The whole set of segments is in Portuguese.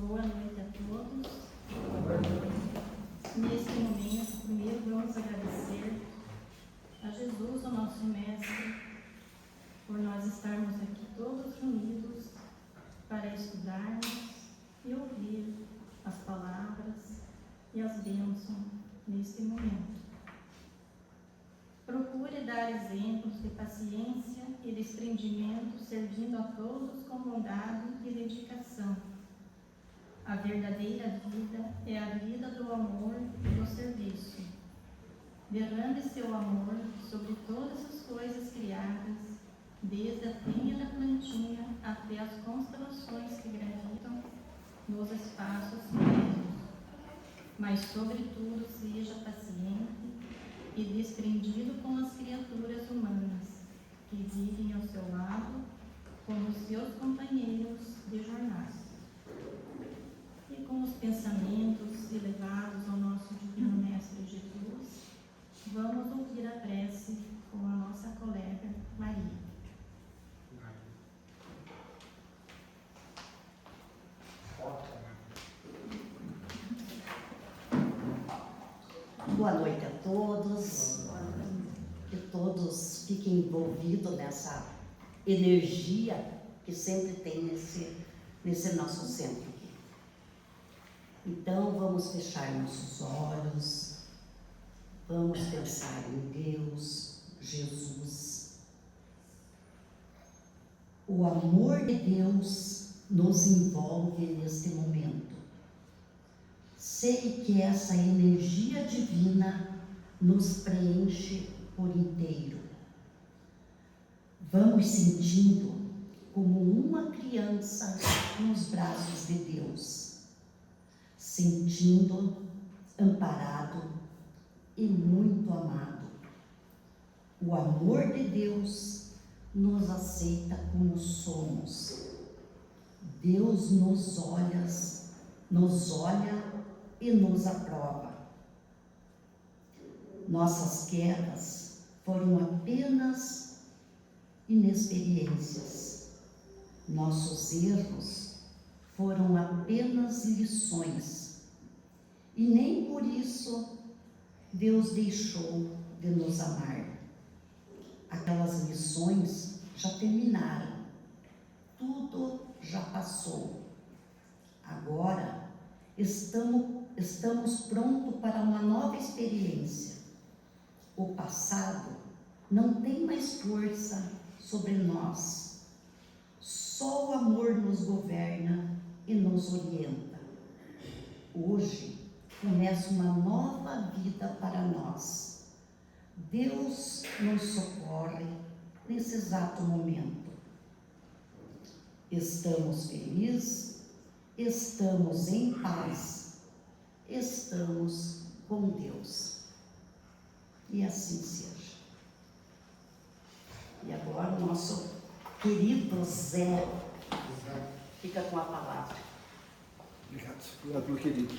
Boa noite a todos. Neste momento, primeiro vamos agradecer a Jesus, o nosso Mestre, por nós estarmos aqui todos reunidos para estudarmos e ouvir as palavras e as bênçãos neste momento. Procure dar exemplos de paciência e desprendimento, servindo a todos com bondade e dedicação. A verdadeira vida é a vida do amor e do serviço. Derrame seu amor sobre todas as coisas criadas, desde a penha da plantinha até as constelações que gravitam nos espaços médios. Mas, sobretudo, seja paciente e desprendido com as criaturas humanas que vivem ao seu lado como seus companheiros de jornada. E com os pensamentos elevados ao nosso Divino Mestre Jesus, vamos ouvir a prece com a nossa colega Maria. Boa noite a todos, que todos fiquem envolvidos nessa energia que sempre tem nesse nosso centro aqui. Então vamos fechar nossos olhos, vamos pensar em Deus, Jesus. O amor de Deus nos envolve neste momento. Sei que essa energia divina nos preenche por inteiro. Vamos sentindo como uma criança nos braços de Deus, sentindo amparado e muito amado. O amor de Deus nos aceita como somos. Deus nos olha e nos aprova. Nossas quedas foram apenas inexperiências. Nossos erros foram apenas lições. E nem por isso Deus deixou de nos amar. Aquelas lições já terminaram. Tudo já passou. Agora estamos prontos para uma nova experiência. O passado não tem mais força sobre nós. Só o amor nos governa e nos orienta. Hoje começa uma nova vida para nós. Deus nos socorre nesse exato momento. Estamos felizes, estamos em paz, estamos com Deus. E assim seja. E agora o nosso querido Zé fica com a palavra. Obrigado. Obrigado, meu querido.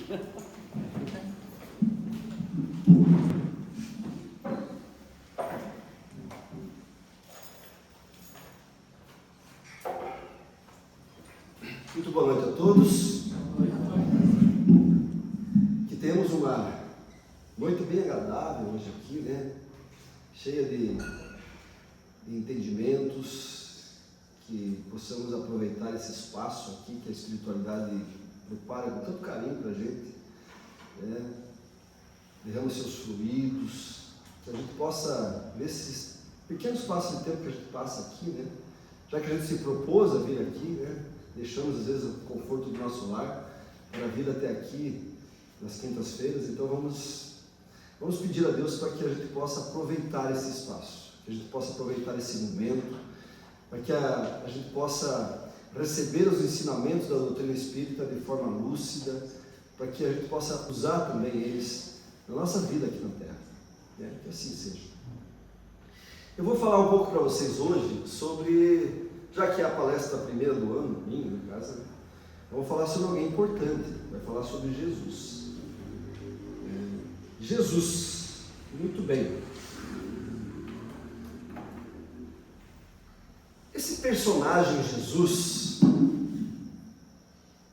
Muito boa noite a todos. Que temos uma noite bem agradável hoje aqui, né? Cheia de entendimentos, que possamos aproveitar esse espaço aqui que a espiritualidade prepara com tanto carinho para a gente, né? Derrama seus fluidos, que a gente possa ver esses pequenos espaços de tempo que a gente passa aqui, né? Já que a gente se propôs a vir aqui, né? Deixamos às vezes o conforto do nosso lar para vir até aqui nas quintas-feiras, então vamos pedir a Deus para que a gente possa aproveitar esse espaço, que a gente possa aproveitar esse momento, para que a gente possa receber os ensinamentos da doutrina espírita de forma lúcida, para que a gente possa usar também eles na nossa vida aqui na Terra, né? Que assim seja. Eu vou falar um pouco para vocês hoje sobre, já que é a palestra primeira do ano, minha, no caso, eu vou falar sobre alguém importante, vai falar sobre Jesus. Jesus, muito bem. Esse personagem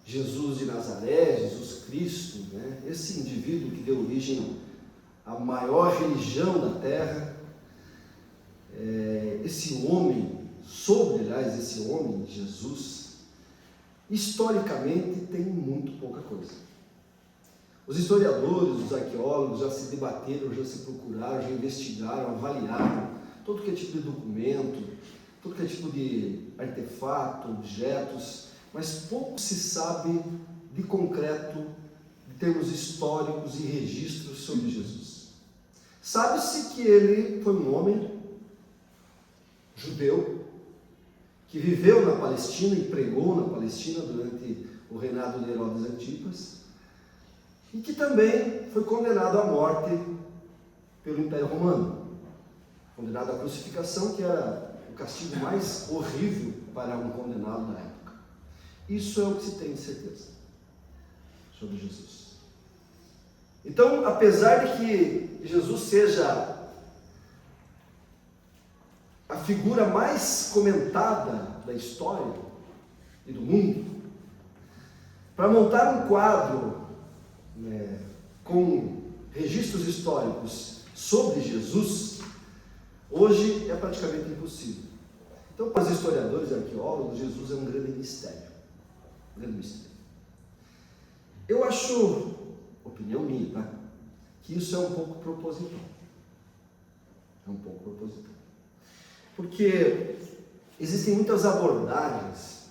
Jesus de Nazaré, esse indivíduo que deu origem à maior religião da terra, esse homem, esse homem, Jesus, historicamente tem muito pouca coisa. Os historiadores, os arqueólogos já se debateram, já se procuraram, já investigaram, avaliaram todo que é tipo de documento, todo que é tipo de artefato, objetos, mas pouco se sabe de concreto, em termos históricos e registros sobre Jesus. Sabe-se que ele foi um homem judeu, que viveu na Palestina e pregou na Palestina durante o reinado de Herodes Antipas, e que também foi condenado à morte pelo Império Romano, condenado à crucificação, que era o castigo mais horrível para um condenado na época. Isso é o que se tem de certeza sobre Jesus. Então, apesar de que Jesus seja a figura mais comentada da história e do mundo, para montar um quadro com registros históricos sobre Jesus, hoje é praticamente impossível. Então, para os historiadores e arqueólogos, Jesus é um grande mistério. Um grande mistério. Eu acho, opinião minha, tá? Que isso é um pouco proposital. É um pouco proposital. Porque existem muitas abordagens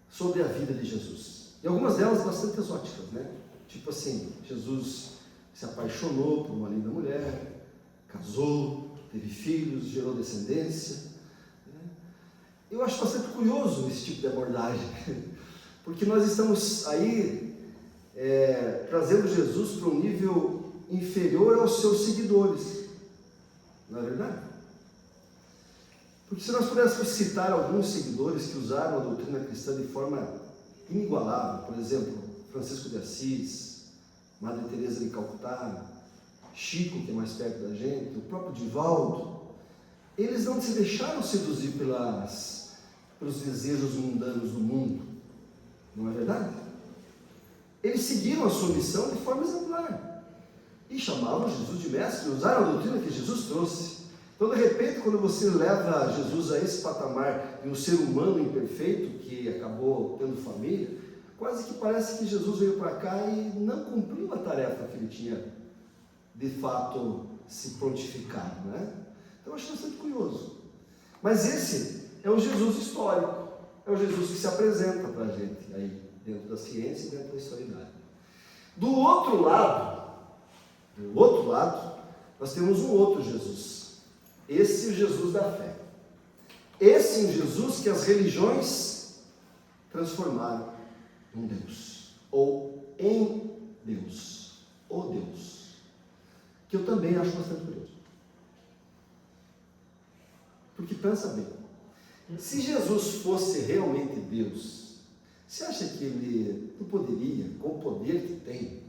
sobre a vida de Jesus. E algumas delas bastante exóticas, né? Tipo assim, Jesus se apaixonou por uma linda mulher, casou, teve filhos, gerou descendência. Eu acho bastante curioso esse tipo de abordagem, porque nós estamos aí trazendo Jesus para um nível inferior aos seus seguidores, não é verdade? Porque se nós pudéssemos citar alguns seguidores que usaram a doutrina cristã de forma inigualável, por exemplo, Francisco de Assis, Madre Teresa de Calcutá, Chico, que é mais perto da gente, o próprio Divaldo, eles não se deixaram seduzir pelos desejos mundanos do mundo, não é verdade? Eles seguiram a sua missão de forma exemplar e chamavam Jesus de mestre, usaram a doutrina que Jesus trouxe. Então, de repente, quando você leva Jesus a esse patamar de um ser humano imperfeito que acabou tendo família, quase que parece que Jesus veio para cá e não cumpriu a tarefa que ele tinha de fato se prontificado, né? Então, eu acho bastante curioso. Mas esse é o Jesus histórico, é o Jesus que se apresenta para a gente aí, dentro da ciência e dentro da historicidade. Do outro lado, nós temos um outro Jesus. Esse é o Jesus da fé. Esse é o Jesus que as religiões transformaram em Deus, ou em Deus, o Deus, que eu também acho bastante curioso. Porque pensa bem, se Jesus fosse realmente Deus, você acha que ele não poderia, com o poder que tem,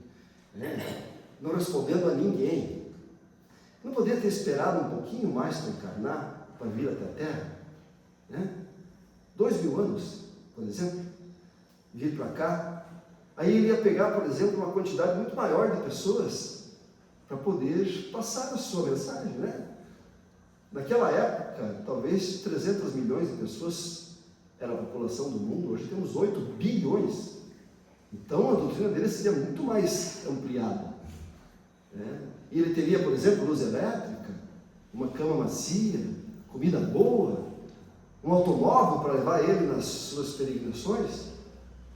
não respondendo a ninguém, não poderia ter esperado um pouquinho mais para encarnar, para vir até a Terra? 2000 anos, por exemplo, vir para cá, aí ele ia pegar, por exemplo, uma quantidade muito maior de pessoas para poder passar a sua mensagem, né? Naquela época, talvez 300 milhões de pessoas era a população do mundo, hoje temos 8 bilhões. Então a doutrina dele seria muito mais ampliada, né? E ele teria, por exemplo, luz elétrica, uma cama macia, comida boa, um automóvel para levar ele nas suas peregrinações,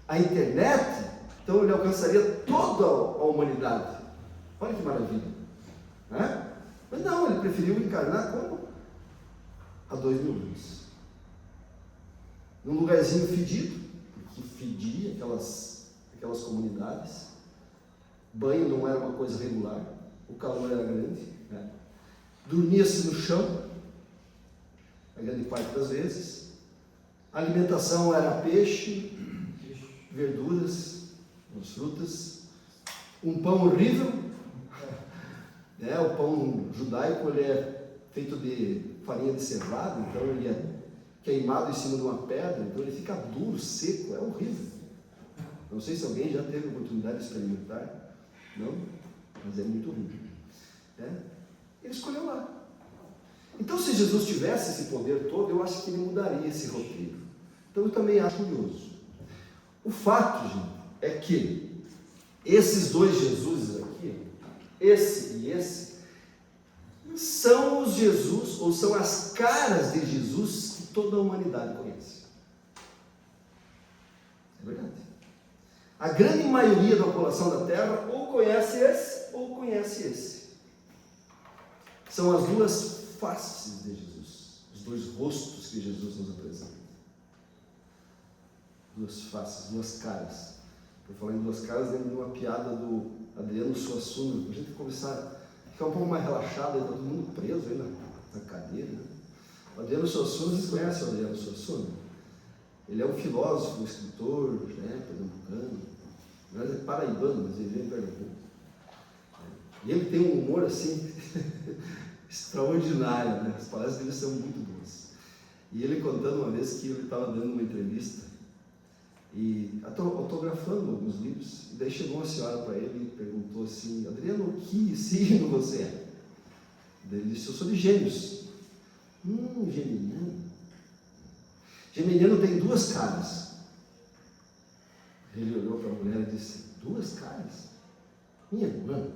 a internet. Então ele alcançaria toda a humanidade. Olha que maravilha, né? Mas não, ele preferiu encarnar como? Há 2000 anos. Num lugarzinho fedido, porque fedia aquelas comunidades. Banho não era uma coisa regular, o calor era grande, né? Dormia-se no chão, a grande parte das vezes. A alimentação era peixe, verduras, frutas, um pão horrível, né? O pão judaico ele é feito de farinha de cevada, então ele é queimado em cima de uma pedra, então ele fica duro, seco, é horrível. Não sei se alguém já teve a oportunidade de experimentar. Não, mas é muito ruim. Ele escolheu lá. Então, se Jesus tivesse esse poder todo, eu acho que ele mudaria esse roteiro. Então, eu também acho curioso. O fato, gente, é que esses dois Jesuses aqui, esse e esse, são os Jesus, ou são as caras de Jesus que toda a humanidade conhece. É verdade. A grande maioria da população da Terra ou conhece esse, ou conhece esse. São as duas faces de Jesus, os dois rostos que Jesus nos apresenta. Duas faces, duas caras. Eu falei em duas caras, lembro de uma piada do Adriano Suassuna. A gente começar a ficar um pouco mais relaxado, está todo mundo preso aí na cadeira. Né? O Adriano Suassuna, vocês conhecem o Adriano Suassuna? Ele é um filósofo, um escritor, né, pernambucano. Não é paraibano, mas ele vem em Pernambuco. E ele tem um humor assim extraordinário, né? As palestras dele são muito boas. E ele contando uma vez que ele estava dando uma entrevista e autografando alguns livros, e daí chegou uma senhora para ele e perguntou assim: Adriano, que signo você é? Daí ele disse: eu sou de Gêmeos. Geminiano. Geminiano tem duas caras. Ele olhou para a mulher e disse: duas caras? Minha irmã,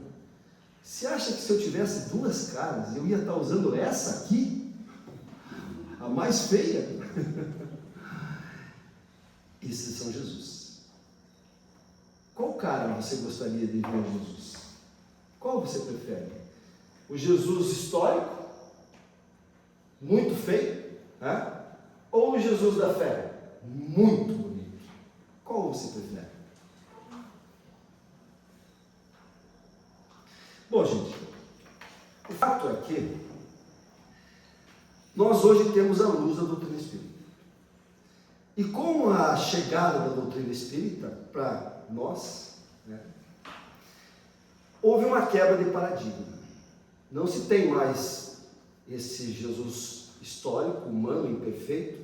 você acha que se eu tivesse duas caras, eu ia estar usando essa aqui? A mais feia? Esses são Jesus. Qual cara você gostaria de ver Jesus? Qual você prefere? O Jesus histórico, muito feio, né? Ou o Jesus da fé, muito bonito? Qual você prefere? Bom, gente, o fato é que nós hoje temos a luz da doutrina espírita. E com a chegada da doutrina espírita para nós, né, houve uma quebra de paradigma. Não se tem mais esse Jesus histórico, humano, imperfeito,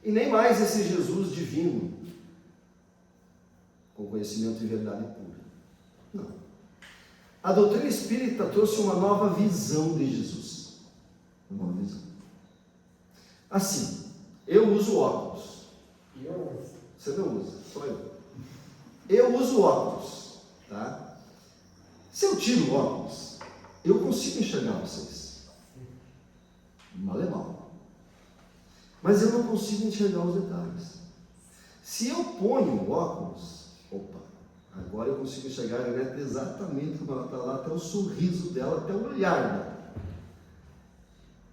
e nem mais esse Jesus divino, com conhecimento e verdade pura. Não. A doutrina espírita trouxe uma nova visão de Jesus. Uma nova visão. Assim, eu uso óculos. Você não usa, só eu. Eu uso óculos, tá? Se eu tiro o óculos, eu consigo enxergar vocês. Mal é mal. Mas eu não consigo enxergar os detalhes. Se eu ponho o óculos, opa, agora eu consigo enxergar a Janete exatamente como ela está lá, até o sorriso dela, até o olhar dela.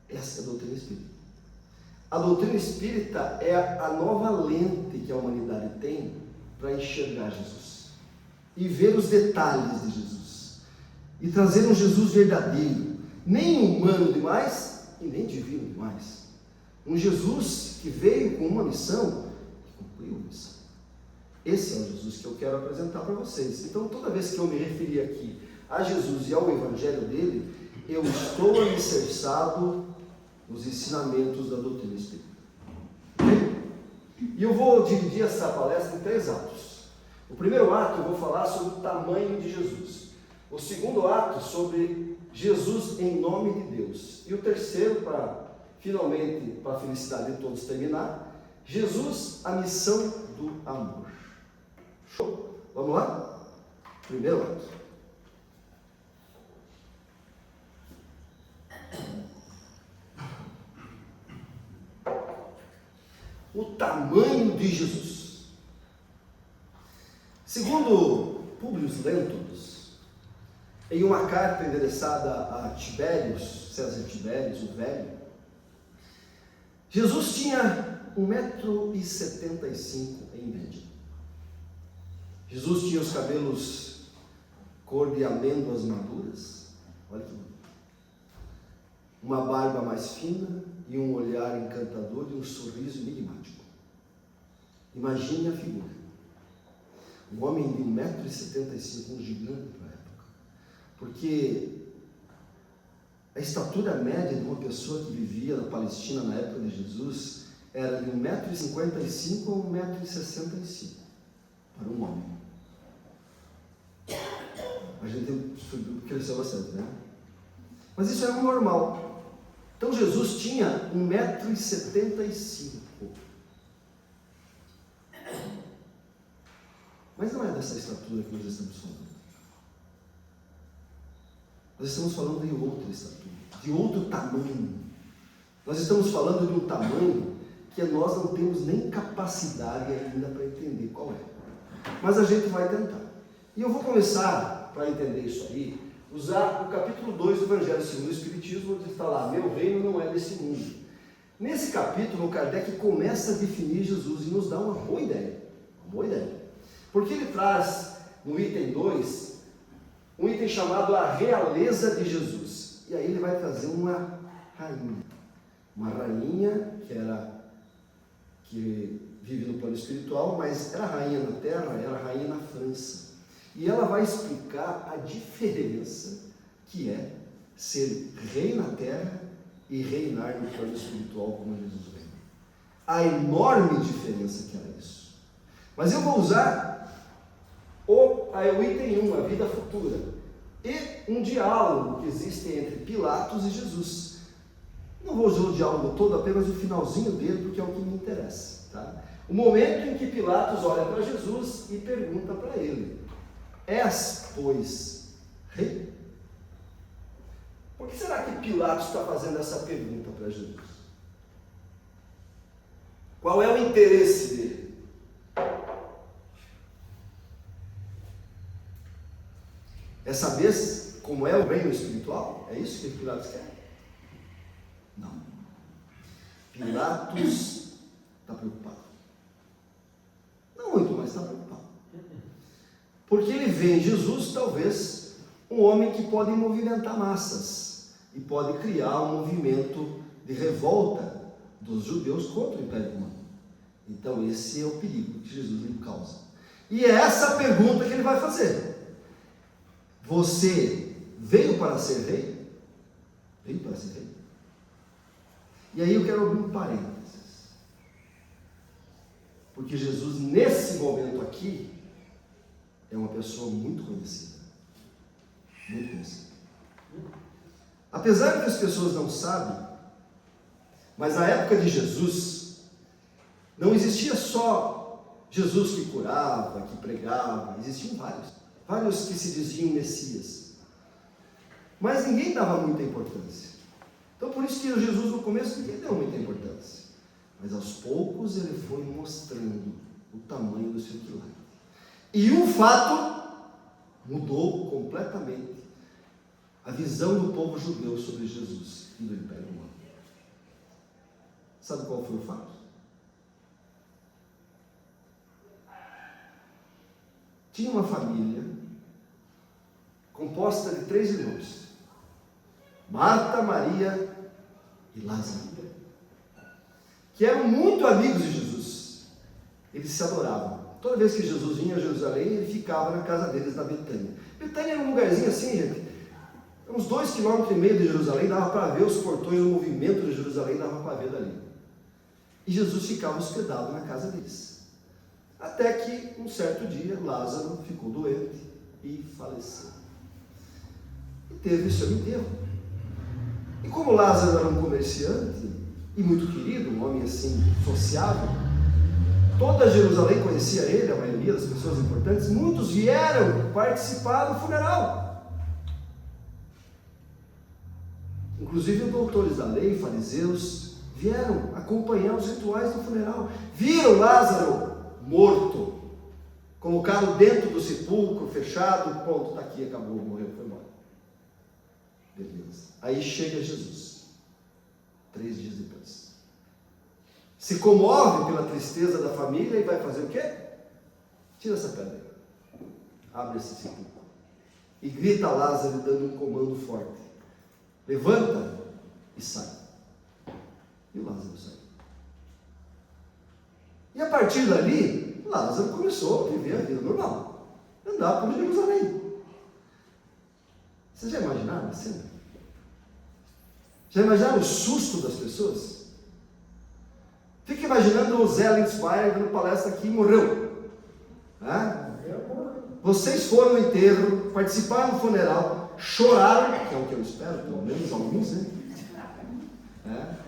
Essa é a doutrina espírita. A doutrina espírita é a nova lente que a humanidade tem para enxergar Jesus e ver os detalhes de Jesus e trazer um Jesus verdadeiro, nem humano demais e nem divino demais. Um Jesus que veio com uma missão e cumpriu a missão. Esse é o Jesus que eu quero apresentar para vocês. Então, toda vez que eu me referir aqui a Jesus e ao Evangelho dele, eu estou alicerçado nos ensinamentos da doutrina espírita. Okay? E eu vou dividir essa palestra em 3 atos. O primeiro ato eu vou falar sobre o tamanho de Jesus. O segundo ato sobre Jesus em nome de Deus. E o terceiro, finalmente, para a felicidade de todos terminar, Jesus, a missão do amor. Show? Vamos lá? Primeiro ato. O tamanho de Jesus. Segundo Públio Lentulus, em uma carta endereçada a César Tibérios, o Velho, Jesus tinha 1,75 m em média. Jesus tinha os cabelos cor de amêndoas maduras, olha que bonito. Uma barba mais fina e um olhar encantador e um sorriso enigmático. Imagine a figura. Um homem de 1,75 m, um gigante para a época. Porque a estatura média de uma pessoa que vivia na Palestina na época de Jesus era de 1,55 m a 1,65 m para um homem. A gente cresceu bastante, né? Mas isso era normal. Então Jesus tinha 1,75 m. Mas não é dessa estatura que nós estamos falando. Nós estamos falando de outra estatura, de outro tamanho. Nós estamos falando de um tamanho que nós não temos nem capacidade ainda para entender qual é. Mas a gente vai tentar. E eu vou começar, para entender isso aí, usar o capítulo 2 do Evangelho segundo o Espiritismo, onde está lá, meu reino não é desse mundo. Nesse capítulo, Kardec começa a definir Jesus e nos dá uma boa ideia. Uma boa ideia. Porque ele traz, no item 2, um item chamado a realeza de Jesus. E aí ele vai trazer uma rainha. Uma rainha que vive no plano espiritual, mas era rainha na terra, era rainha na França. E ela vai explicar a diferença que é ser rei na terra e reinar no plano espiritual como Jesus reina. A enorme diferença que era isso. Mas eu vou usar o item 1, a vida futura, e um diálogo que existe entre Pilatos e Jesus. Não vou usar o diálogo todo, apenas o finalzinho dele, porque é o que me interessa. Tá? O momento em que Pilatos olha para Jesus e pergunta para ele: és, pois, rei? Por que será que Pilatos está fazendo essa pergunta para Jesus? Qual é o interesse dele? É saber como é o reino espiritual? É isso que Pilatos quer? Não. Pilatos está preocupado. Não muito, mas está preocupado. Porque ele vê em Jesus, talvez, um homem que pode movimentar massas e pode criar um movimento de revolta dos judeus contra o Império Romano. Então esse é o perigo que Jesus lhe causa. E é essa a pergunta que ele vai fazer. Você veio para ser rei? Veio para ser rei? E aí eu quero abrir um parênteses. Porque Jesus, nesse momento aqui, é uma pessoa muito conhecida. Muito conhecida. Apesar que as pessoas não sabem, mas na época de Jesus, não existia só Jesus que curava, que pregava, existiam vários que se diziam Messias. Mas ninguém dava muita importância. Então por isso que Jesus no começo ninguém deu muita importância. Mas aos poucos ele foi mostrando o tamanho do seu quilate. E um fato mudou completamente a visão do povo judeu sobre Jesus e do Império Romano. Sabe qual foi o fato? Tinha uma família composta de 3 irmãos: Marta, Maria e Lázaro, que eram muito amigos de Jesus. Eles se adoravam. Toda vez que Jesus vinha a Jerusalém, ele ficava na casa deles, na Betânia. Betânia era um lugarzinho assim, gente, uns 2,5 km de Jerusalém, dava para ver os portões, o movimento de Jerusalém, dava para ver dali. E Jesus ficava hospedado na casa deles. Até que, um certo dia, Lázaro ficou doente e faleceu. E teve o seu enterro. E como Lázaro era um comerciante e muito querido, um homem assim, sociável, toda Jerusalém conhecia ele, a maioria das pessoas importantes, muitos vieram participar do funeral. Inclusive os doutores da lei, fariseus, vieram acompanhar os rituais do funeral. Viram Lázaro morto, colocado dentro do sepulcro, fechado, ponto, está aqui, acabou, morreu, foi embora. Beleza. Aí chega Jesus, 3 dias depois. Se comove pela tristeza da família e vai fazer o quê? Tira essa pedra aí, abre esse sepulcro e grita a Lázaro dando um comando forte: levanta e sai. E o Lázaro sai. E a partir dali, Lázaro começou a viver a vida normal, andar por Jerusalém. Vocês já imaginaram a cena? Já imaginaram o susto das pessoas? Fica imaginando o Zé Lindsmeyer dando palestra aqui e morreu. vocês foram no enterro, participaram do funeral, choraram, que é o que eu espero, pelo menos alguns, né?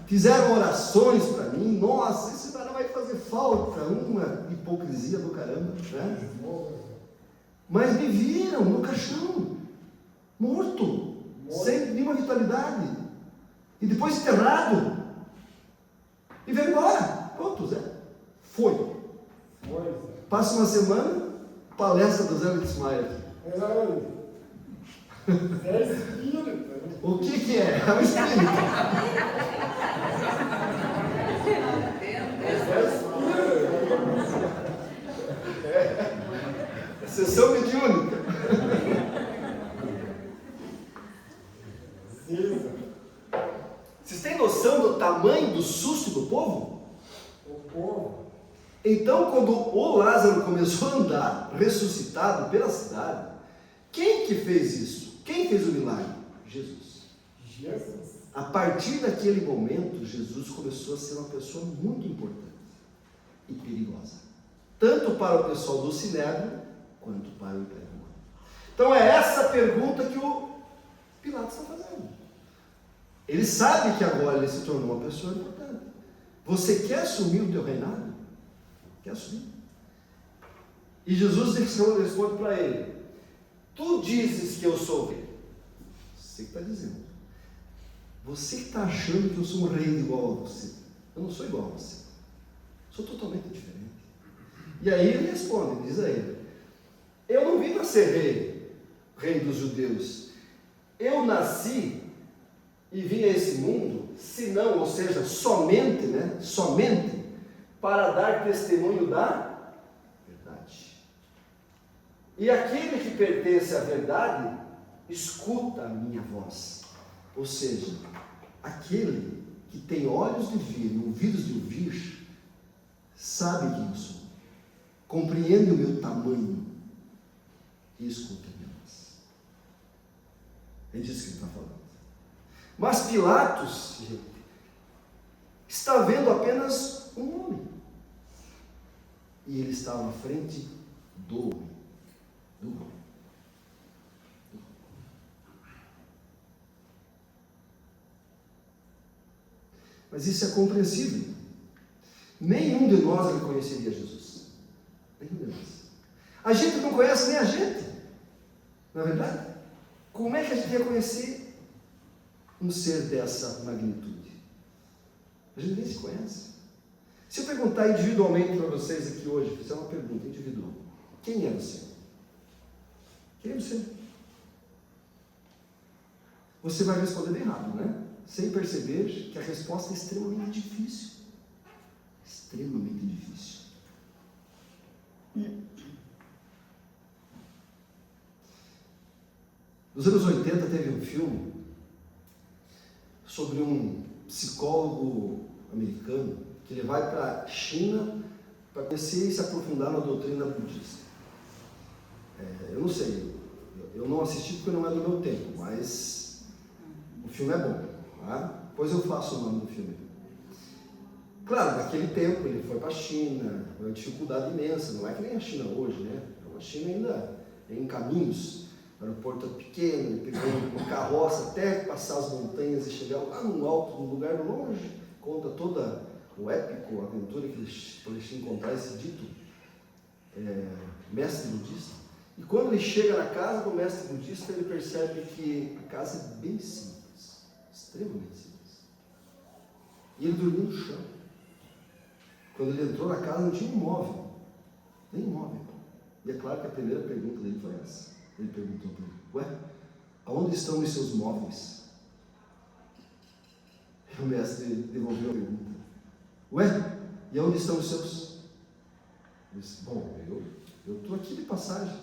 Fizeram orações para mim. Nossa, esse cara vai fazer falta, uma hipocrisia do caramba, né? Mas me viram no caixão, morto, sem nenhuma vitalidade, e depois enterrado, e veio embora. Pronto, Zé, foi. Passa uma semana, palestra do Zé Litzmaier. O que é? É um espírito. É sessão mediúnica. Vocês têm noção do tamanho do susto do povo? Então, quando o Lázaro começou a andar ressuscitado pela cidade, quem que fez isso? Quem fez o milagre? Jesus. A partir daquele momento, Jesus começou a ser uma pessoa muito importante e perigosa, tanto para o pessoal do Sinédrio quanto para o Império Romano. Então é essa pergunta que o Pilatos está fazendo. Ele sabe que agora ele se tornou uma pessoa importante. Você quer assumir o teu reinado? Quer assumir? E Jesus responde para ele: tu dizes que eu sou rei. Você que está dizendo. Você que está achando que eu sou um rei igual a você. Eu não sou igual a você. Sou totalmente diferente. E aí ele responde, diz a ele: eu não vim para ser rei dos judeus. Eu nasci e vim a esse mundo, senão, ou seja, somente, somente para dar testemunho da verdade. E aquele que pertence à verdade, escuta a minha voz. Ou seja, aquele que tem olhos de ver e ouvidos de ouvir, sabe quem eu sou, compreende o meu tamanho e escuta a minha voz. É disso que ele está falando. Mas Pilatos, gente, está vendo apenas um homem. E ele estava à frente do homem. Do homem. Mas isso é compreensível. Nenhum de nós reconheceria Jesus. Nenhum de nós. A gente não conhece nem a gente. Não é verdade? Como é que a gente ia conhecer um ser dessa magnitude? A gente nem se conhece. Se eu perguntar individualmente para vocês aqui hoje, fizer uma pergunta individual: quem é você? Quem é você? Você vai responder bem rápido, né? Sem perceber que a resposta é extremamente difícil. Extremamente difícil. Nos anos 80 teve um filme sobre um psicólogo americano que ele vai para a China para conhecer e se aprofundar na doutrina budista. Eu não sei, eu não assisti porque não é do meu tempo, mas o filme é bom. Tá? Depois eu faço o nome do filme. Claro, naquele tempo ele foi para a China, uma dificuldade imensa, não é que nem a China hoje, né? A China ainda em caminhos, o aeroporto pequeno, ele pegou uma carroça até passar as montanhas e chegar lá no alto, num lugar longe, conta toda o épico, a aventura que eles encontrar esse dito mestre budista. E quando ele chega na casa do mestre budista, ele percebe que a casa é bem simples, extremamente simples. E ele dormiu no chão. Quando ele entrou na casa, não tinha um móvel, nem um móvel. E é claro que a primeira pergunta dele foi essa. Ele perguntou para ele: ué, aonde estão os seus móveis? E o mestre devolveu a pergunta: ué, e aonde estão os seus? Ele disse: bom, eu estou aqui de passagem.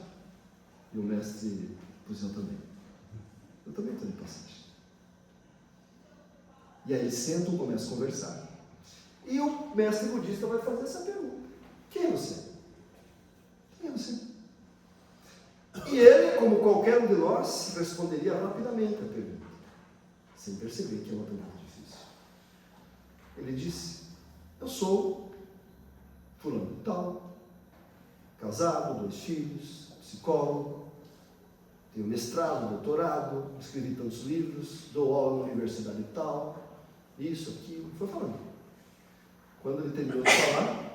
E o mestre: pois eu também. Eu também estou de passagem. E aí eles sentam e começam a conversar. E o mestre budista vai fazer essa pergunta: quem é você? Quem é você? E ele, como qualquer um de nós, responderia rapidamente a pergunta, sem perceber que é uma pergunta difícil. Ele disse: eu sou fulano de tal, casado, 2 filhos, psicólogo, tenho mestrado, doutorado, escrevi tantos livros, dou aula na universidade e tal, isso, aquilo, foi falando. Quando ele terminou de falar,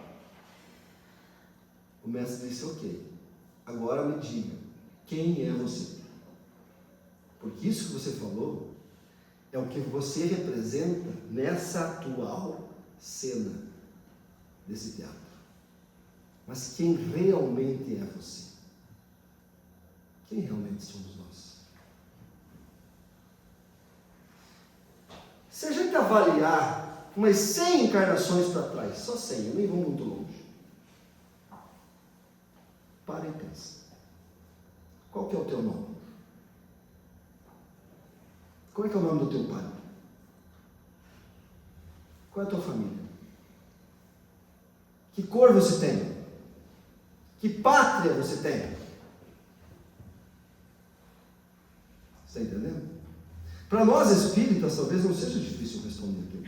o mestre disse, ok, agora me diga, quem é você? Porque isso que você falou é o que você representa nessa atual cena desse teatro. Mas quem realmente é você? Quem realmente somos nós? Se a gente avaliar umas 100 encarnações para trás, só 100, eu nem vou muito longe. Para e pensa. Qual que é o teu nome? Qual é que é o nome do teu pai? Qual é a tua família? Que cor você tem? Que pátria você tem? Está entendendo? Para nós espíritas, talvez não seja difícil responder aquilo.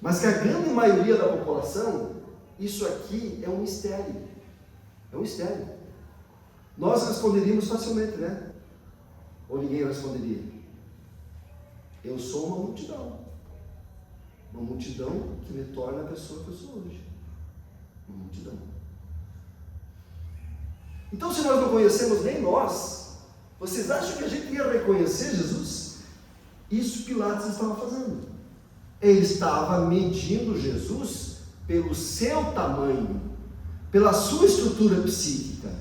Mas que a grande maioria da população, isso aqui é um mistério. É um mistério. Nós responderíamos facilmente, né? Ou ninguém responderia? Eu sou uma multidão. Uma multidão que me torna a pessoa que eu sou hoje. Uma multidão. Então, se nós não conhecemos nem nós, vocês acham que a gente ia reconhecer Jesus? Isso Pilatos estava fazendo. Ele estava medindo Jesus pelo seu tamanho, pela sua estrutura psíquica.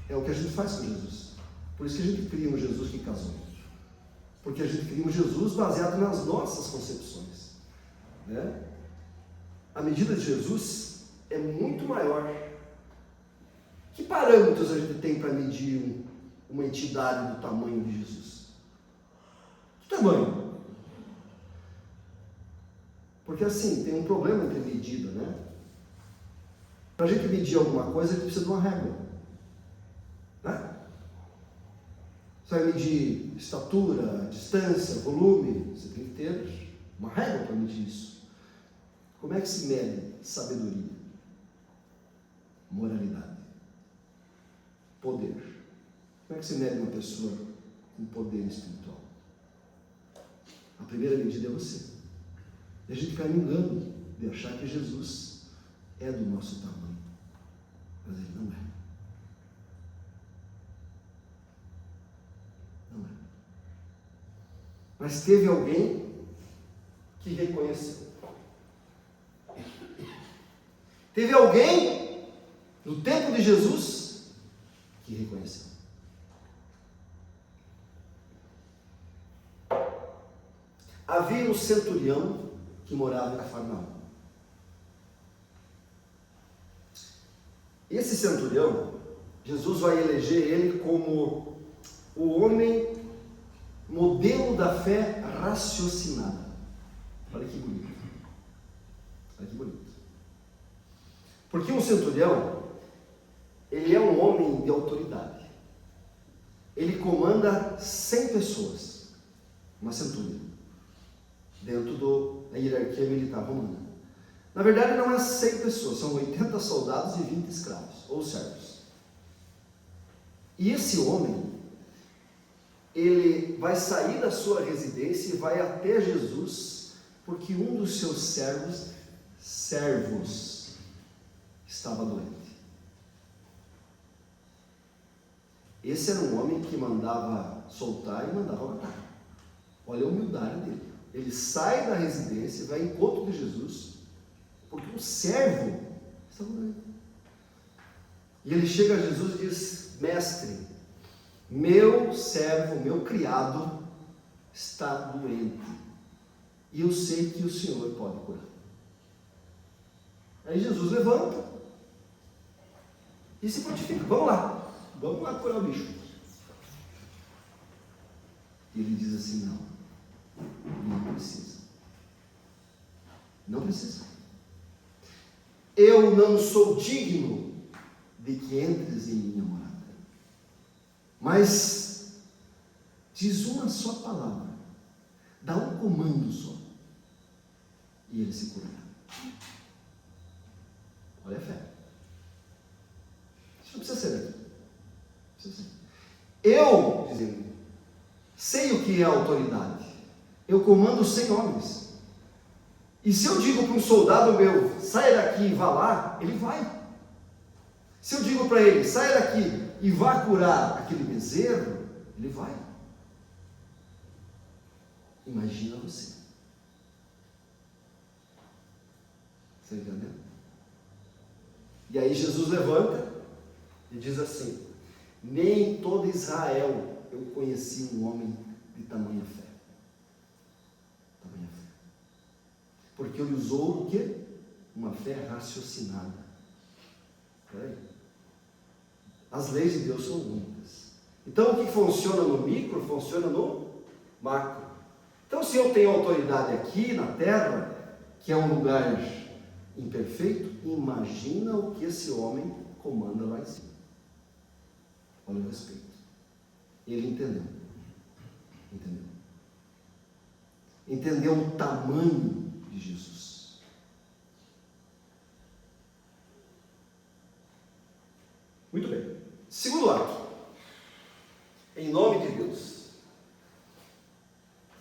É o que a gente faz com Jesus. Por isso que a gente cria um Jesus que casou. Porque a gente cria um Jesus baseado nas nossas concepções. Né? A medida de Jesus é muito maior. Que parâmetros a gente tem para medir uma entidade do tamanho de Jesus? Que tamanho? Porque assim, tem um problema entre medida, né? Para a gente medir alguma coisa, a gente precisa de uma régua. Né? Você vai medir estatura, distância, volume, você tem que ter uma régua para medir isso. Como é que se mede sabedoria? Moralidade. Poder. Como é que se mede uma pessoa com poder espiritual? A primeira medida é você. E a gente cai no engano de achar que Jesus é do nosso tamanho. Mas ele não é. Não é. Mas teve alguém que reconheceu. Teve alguém no tempo de Jesus que reconheceu. Havia um centurião que morava em Cafarnaum. Esse centurião, Jesus vai eleger ele como o homem modelo da fé raciocinada. Olha que bonito. Olha que bonito. Porque um centurião, ele é um homem de autoridade. Ele comanda 100 pessoas, uma centúria, dentro da hierarquia militar romana. Na verdade, não é 100 pessoas, são 80 soldados e 20 escravos, ou servos. E esse homem, ele vai sair da sua residência e vai até Jesus, porque um dos seus servos, estava doente. Esse era um homem que mandava soltar e mandava matar. Olha a humildade dele. Ele sai da residência, vai ao encontro de Jesus, porque um servo estava doente. E ele chega a Jesus e diz: mestre, meu servo, meu criado está doente, e eu sei que o Senhor pode curar. Aí Jesus levanta e se prontifica: vamos lá curar o bicho. E ele diz assim: não precisa. Não precisa. Eu não sou digno de que entres em minha morada. Mas diz uma só palavra, dá um comando só, e ele se curará. Olha a fé. Eu, diz ele, sei o que é autoridade. Eu comando 100 homens. E se eu digo para um soldado meu, saia daqui e vá lá, ele vai. Se eu digo para ele, saia daqui e vá curar aquele bezerro, ele vai. Imagina você. Você entendeu? E aí Jesus levanta e diz assim: nem em todo Israel eu conheci um homem de tamanha fé. Tamanha fé. Porque ele usou o quê? Uma fé raciocinada. Peraí. As leis de Deus são únicas. Então o que funciona no micro, funciona no macro. Então se eu tenho autoridade aqui na terra, que é um lugar imperfeito, imagina o que esse homem comanda lá em cima. Olha o respeito. Ele entendeu. Entendeu? Entendeu o tamanho de Jesus. Muito bem. Segundo ato. Em nome de Deus.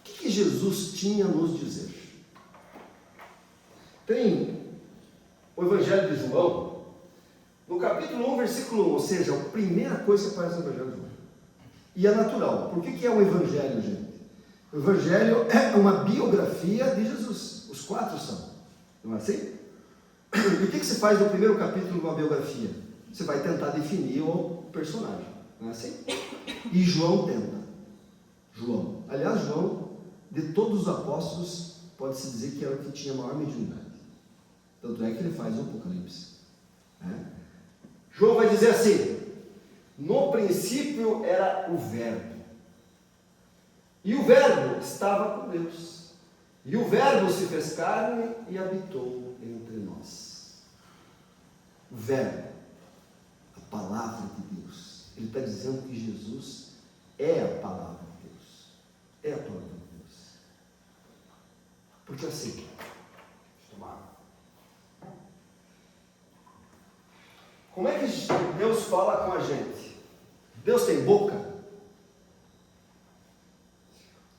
O que Jesus tinha a nos dizer? Tem o Evangelho de João, no capítulo 1, versículo 1, ou seja, a primeira coisa que aparece no Evangelho de João. E é natural. Por que é um Evangelho, gente? O Evangelho é uma biografia de Jesus. Os 4 são. Não é assim? E o que se faz no primeiro capítulo de uma biografia? Você vai tentar definir o personagem. Não é assim? E João tenta. João. Aliás, João, de todos os apóstolos, pode-se dizer que era o que tinha maior mediunidade. Tanto é que ele faz o Apocalipse. João vai dizer assim: no princípio era o Verbo. E o Verbo estava com Deus. E o Verbo se fez carne e habitou entre nós. O Verbo, a palavra de Deus. Ele está dizendo que Jesus é a palavra de Deus. É a palavra de Deus. Porque assim, deixa eu tomar. Como é que Deus fala com a gente? Deus tem boca?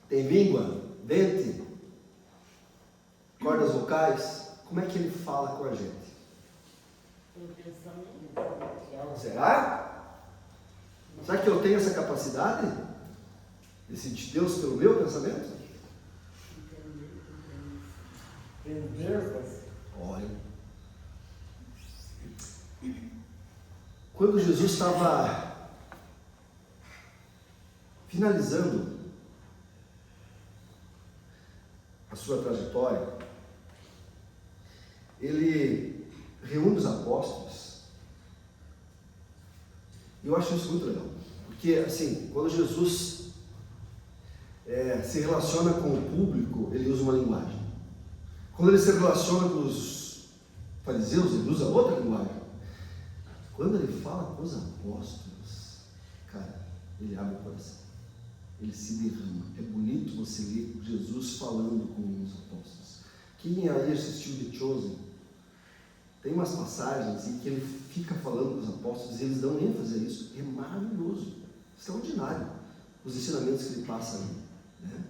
Tem língua? Dente? Cordas vocais? Como é que ele fala com a gente? Será? Será que eu tenho essa capacidade? De sentir Deus pelo meu pensamento? Olha. Quando Jesus estava finalizando a sua trajetória, ele reúne os apóstolos. E eu acho isso muito legal, porque assim, quando Jesus se relaciona com o público, ele usa uma linguagem. Quando ele se relaciona com os fariseus, ele usa outra linguagem. Quando ele fala com os apóstolos, cara, ele abre o coração, ele se derrama. É bonito você ler Jesus falando com os apóstolos. Quem aí assistiu The Chosen, tem umas passagens em que ele fica falando com os apóstolos e eles dão ênfase a isso. É maravilhoso, extraordinário os ensinamentos que ele passa ali, né?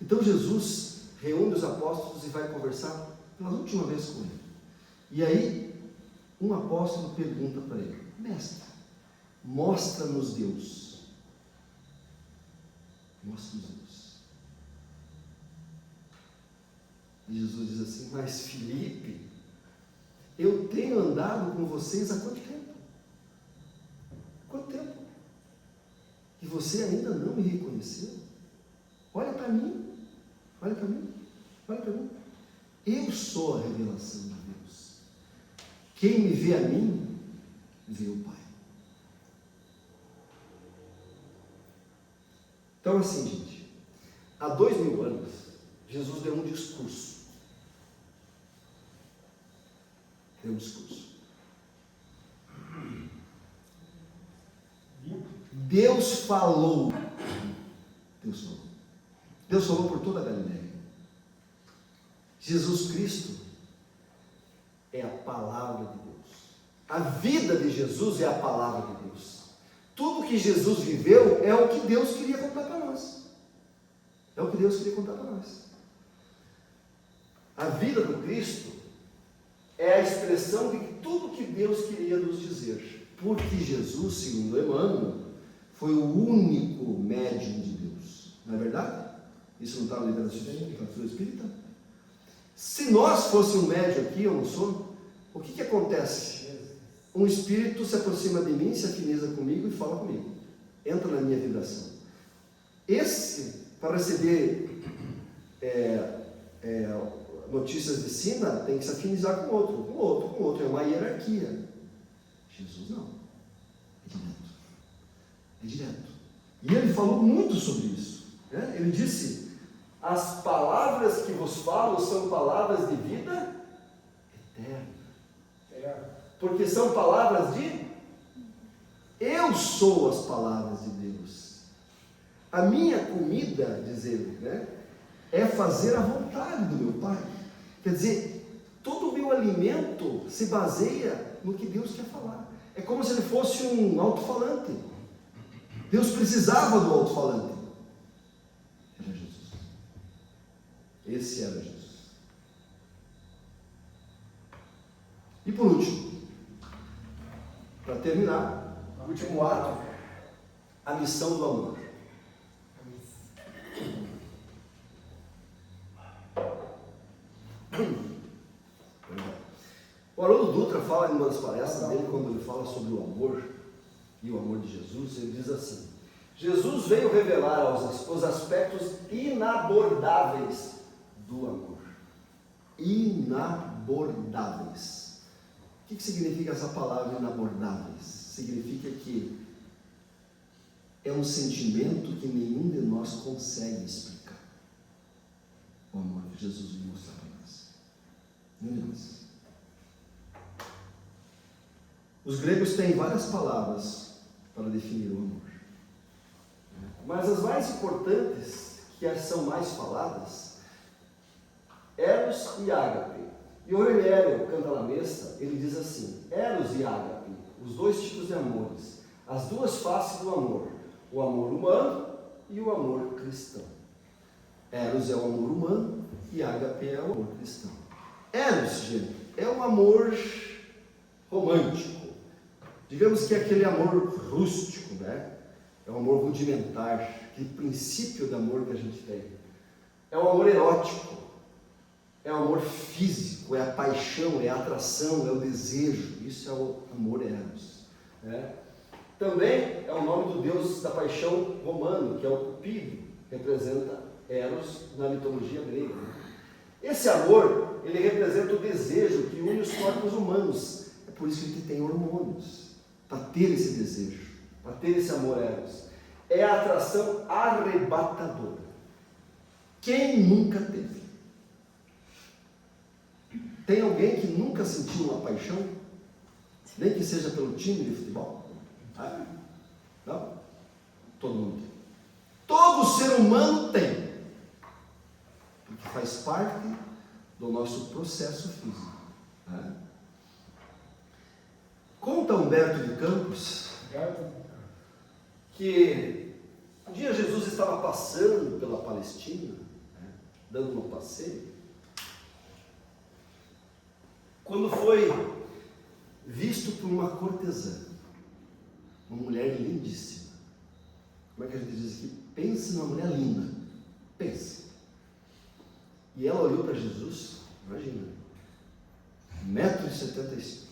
Então Jesus reúne os apóstolos e vai conversar pela última vez com ele. E aí um apóstolo pergunta para ele: mestre, mostra-nos Deus. Mostra-nos Deus. E Jesus diz assim: mas Filipe, eu tenho andado com vocês há quanto tempo? Quanto tempo? E você ainda não me reconheceu? Olha para mim, olha para mim, olha para mim. Eu sou a revelação de Deus. Quem me vê a mim, vê o Pai. Então assim, gente, há 2000 anos, Jesus deu um discurso. Deu um discurso. Deus falou. Deus falou. Deus falou por toda a Galileia. Jesus Cristo é a palavra de Deus. A vida de Jesus é a palavra de Deus. Tudo que Jesus viveu é o que Deus queria contar para nós. É o que Deus queria contar para nós. A vida do Cristo é a expressão de tudo que Deus queria nos dizer. Porque Jesus, segundo Emmanuel, foi o único médium de Deus. Não é verdade? Isso não está no livro da literatura espírita? Se nós fosse um médium aqui, eu não sou, o que acontece? Um espírito se aproxima de mim, se afiniza comigo e fala comigo. Entra na minha vibração. Esse, para receber notícias de cima, tem que se afinizar com outro, com outro, com outro. É uma hierarquia. Jesus não. É direto. É direto. E ele falou muito sobre isso. Né? Ele disse: as palavras que vos falo são palavras de vida eterna. Porque são palavras de... Eu sou as palavras de Deus. A minha comida, diz ele, né, é fazer a vontade do meu Pai. Quer dizer, todo o meu alimento se baseia no que Deus quer falar. É como se ele fosse um alto-falante. Deus precisava do alto-falante. Era Jesus. Esse era Jesus. E por último, para terminar, o último ato, a missão do amor. O Haroldo Dutra fala em uma das palestras dele, quando ele fala sobre o amor e o amor de Jesus, ele diz assim: Jesus veio revelar os aspectos inabordáveis do amor. Inabordáveis. O que significa essa palavra inabordáveis? Significa que é um sentimento que nenhum de nós consegue explicar. O amor que Jesus veio mostrar para nós. Nenhum de nós. Os gregos têm várias palavras para definir o amor. Mas as mais importantes, que são mais faladas, Eros e Ágape. E o Remério canta na mesta, ele diz assim: Eros e Ágape, os dois tipos de amores, as duas faces do amor, o amor humano e o amor cristão. Eros é o amor humano e Ágape é o amor cristão. Eros, gente, é um amor romântico. Digamos que é aquele amor rústico, né? É um amor rudimentar, aquele princípio de amor que a gente tem. É um amor erótico, é um amor físico, é a paixão, é a atração, é o desejo. Isso é o amor eros. Né? Também é o nome do deus da paixão romano, que é o Cupido, representa Eros na mitologia grega. Esse amor, ele representa o desejo que une os corpos humanos. É por isso que a gente tem hormônios, para ter esse desejo, para ter esse amor eros. É a atração arrebatadora. Quem nunca teve? Tem alguém que nunca sentiu uma paixão? Nem que seja pelo time de futebol? Não? Todo mundo tem. Todo ser humano tem. Porque faz parte do nosso processo físico. Conta Humberto de Campos que um dia Jesus estava passando pela Palestina, dando um passeio, quando foi visto por uma cortesã, uma mulher lindíssima. Como é que a gente diz aqui? Pense numa mulher linda. Pense. E ela olhou para Jesus, imagina, 1,75 m,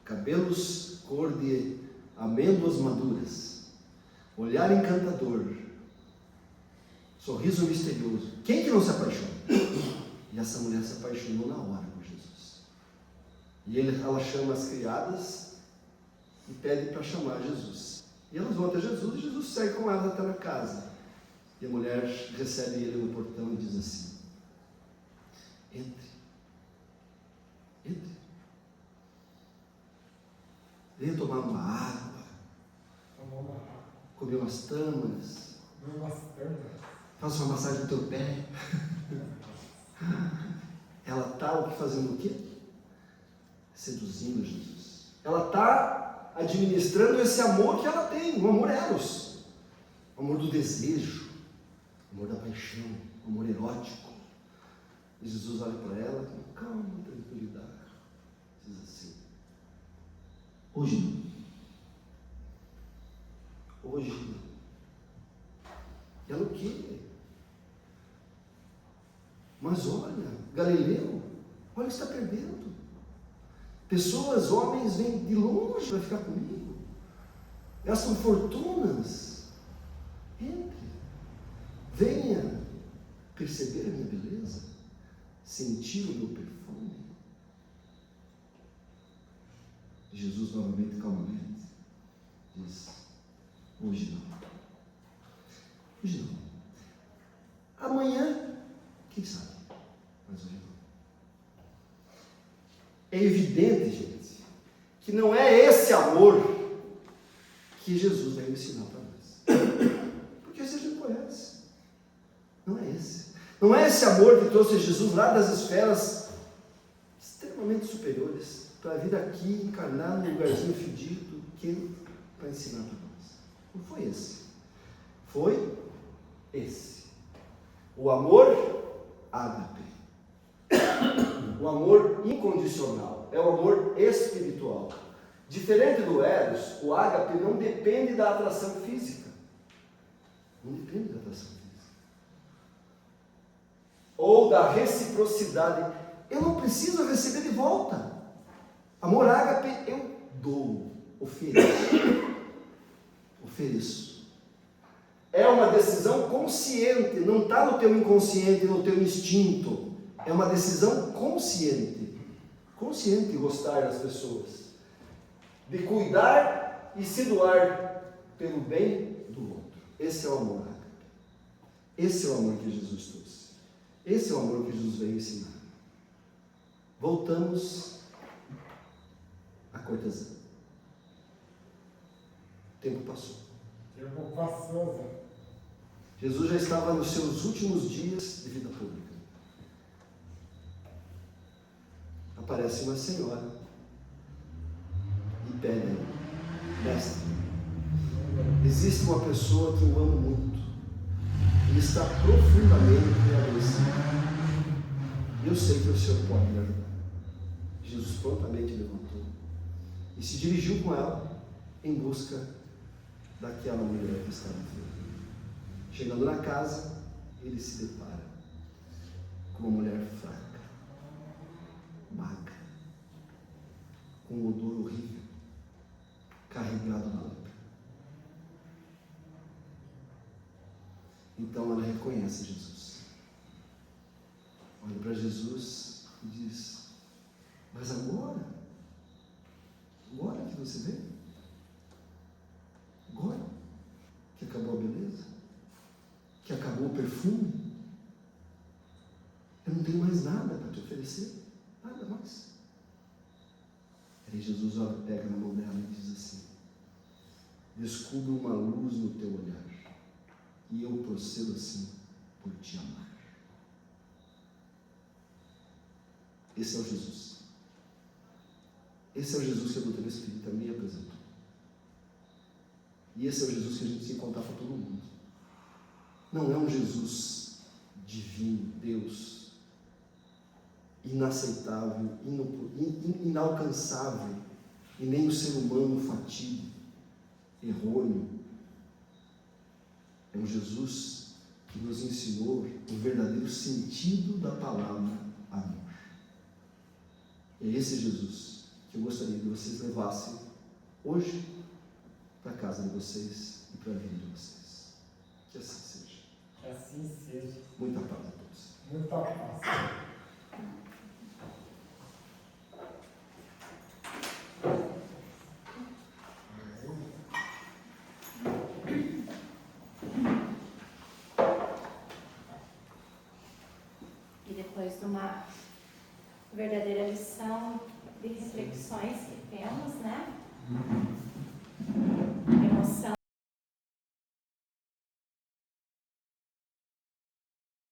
cabelos cor de amêndoas maduras, olhar encantador, sorriso misterioso. Quem que não se apaixona? E essa mulher se apaixonou na hora por Jesus. E ela chama as criadas e pede para chamar Jesus. E elas vão até Jesus e Jesus segue com elas até na casa. E a mulher recebe ele no portão e diz assim: entre. Venha tomar uma água, comer umas tâmaras, faça uma massagem no teu pé. Ela está fazendo o quê? Seduzindo Jesus. Ela está administrando esse amor que ela tem, o amor eros, o amor do desejo, o amor da paixão, o amor erótico. E Jesus olha para ela com calma, tranquilidade, diz assim: hoje não. Hoje não. E ela o quê? Mas olha, Galileu, olha o que está perdendo. Pessoas, homens, vêm de longe para ficar comigo. Gastam fortunas. Entre. Venha perceber a minha beleza, sentir o meu perfume. Jesus novamente, calmamente, diz: hoje não. Hoje não. Amanhã, quem sabe? Mas hoje não. É evidente, gente, que não é esse amor que Jesus veio ensinar para nós. Porque esse a gente conhece. Não é esse. Não é esse amor que trouxe Jesus lá das esferas extremamente superiores para vir aqui encarnar num lugarzinho fedido, quente, para ensinar para nós. Não foi esse. Foi esse. O amor ágape. O amor incondicional. É o amor espiritual. Diferente do eros, o ágape não depende da atração física. Não depende da atração física. Ou da reciprocidade. Eu não preciso receber de volta. Amor ágape, eu dou, ofereço. Ofereço. É uma decisão consciente, não está no teu inconsciente, no teu instinto. É uma decisão consciente. Consciente de gostar das pessoas. De cuidar e se doar pelo bem do outro. Esse é o amor ágape. Esse é o amor que Jesus trouxe. Esse é o amor que Jesus veio ensinar. Voltamos à cortesã. O tempo passou. Tempo passou, Zé. Jesus já estava nos seus últimos dias de vida pública. Aparece uma senhora e pede a ele: mestre, existe uma pessoa que eu amo muito e está profundamente adoecida. Eu sei que o Senhor pode me ajudar. Jesus prontamente levantou e se dirigiu com ela em busca daquela mulher que estava enferma. Chegando na casa, ele se depara com uma mulher fraca, magra, com um odor horrível, carregado na lepra. Então ela reconhece Jesus. Olha para Jesus e diz: mas agora que você veio? Agora que acabou a beleza? Que acabou o perfume? Eu não tenho mais nada para te oferecer. Nada mais. Aí Jesus pega na mão dela e diz assim: descubro uma luz no teu olhar, e eu procedo assim por te amar. Esse é o Jesus. Esse é o Jesus que a doutrina espírita me apresentou. E esse é o Jesus que a gente tem que contar para todo mundo. Não é um Jesus divino, Deus, inaceitável, inalcançável, e nem o ser humano fatídico, errôneo. É um Jesus que nos ensinou o verdadeiro sentido da palavra amor. É esse Jesus que eu gostaria que vocês levassem hoje para a casa de vocês e para a vida de vocês. Que assim seja. Que assim seja. Muita paz a todos. Muita paz. E depois de uma verdadeira lição de reflexões que temos, né?